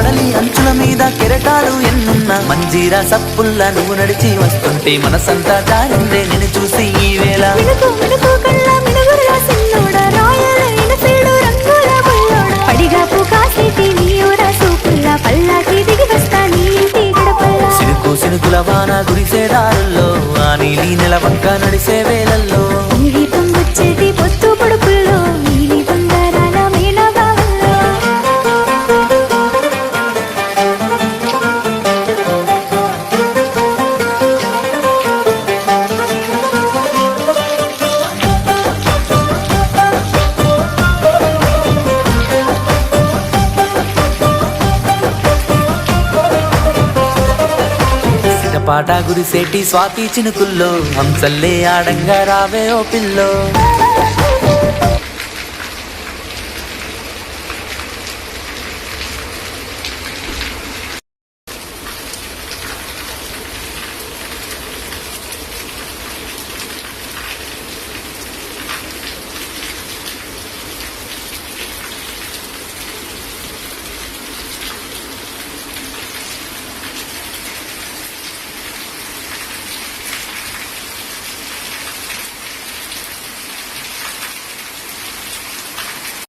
కడలి అంచుల మీద కెరటాలు ఎన్నున్నా మంజీరా సప్పుల్లా నువ్వు నడిచి వస్తుంటే మనసంతా జారిందే నిన్ను చూసి ఈ వేళ మినుకు మినుకు కళ్ళ మినుగురులా సిన్నోడా రాయలైన పేడు రంగుల బుల్లోడా పడిగాపు కాసేటి నీ ఊర సూపుల్లా పల్లాకి దిగి వస్తా నీ ఇంటి గడపల్లా సినుకు సినుకుల వాన గురిసే దారుల్లో ఆ నీలి నెలవంక నడిసే వేళల్లో నీలి పొంగొచ్చేటి పొత్తు పొడుపుల్లో నీలి బంగారాల మేళ బావల్లో పాట గురిసేటి స్వాతి చినుకుల్లో హంసల్లే ఆడంగా రావే ఓ పిల్లో